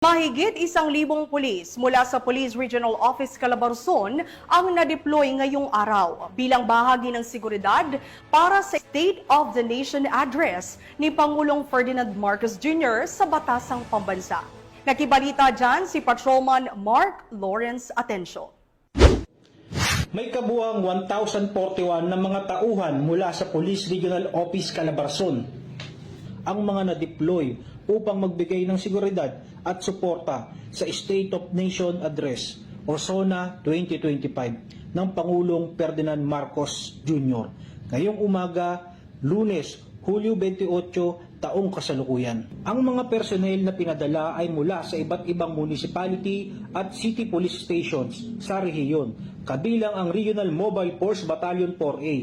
Mahigit 1,000 pulis mula sa Police Regional Office Calabarzon ang na-deploy ngayong araw bilang bahagi ng seguridad para sa State of the Nation Address ni Pangulong Ferdinand Marcos Jr. sa Batasang Pambansa. Nakibalita dyan si Patrolman Mark Lawrence Atencio. May kabuang 1,041 na mga tauhan mula sa Police Regional Office Calabarzon ang mga na-deploy upang magbigay ng seguridad at suporta sa State of Nation Address o SONA 2025 ng Pangulong Ferdinand Marcos Jr. ngayong umaga, Lunes, Hulyo 28, taong kasalukuyan. Ang mga personnel na pinadala ay mula sa iba't ibang municipality at city police stations sa rehiyon, kabilang ang Regional Mobile Force Battalion 4A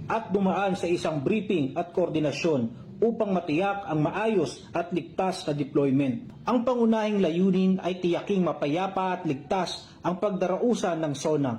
at dumaan sa isang briefing at koordinasyon upang matiyak ang maayos at ligtas na deployment. Ang pangunahing layunin ay tiyaking mapayapa at ligtas ang pagdarausan ng SONA.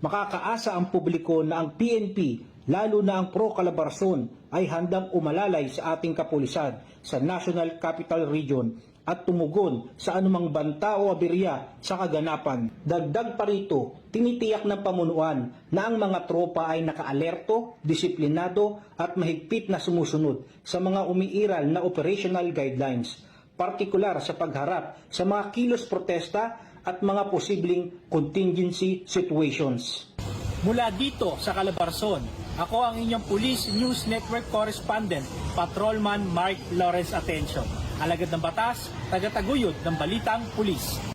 Makakaasa ang publiko na ang PNP, lalo na ang Pro Calabarzon, ay handang umalalay sa ating kapulisan sa National Capital Region at tumugon sa anumang banta o aberya sa kaganapan. Dagdag pa rito, tinitiyak ng pamunuan na ang mga tropa ay nakaalerto, disiplinado at mahigpit na sumusunod sa mga umiiral na operational guidelines, partikular sa pagharap sa mga kilos protesta at mga posibleng contingency situations. Mula dito sa Calabarzon, ako ang inyong Police News Network Correspondent, Patrolman Mark Lawrence Atencio. Alagad ng batas, tagataguyod ng balitang pulis.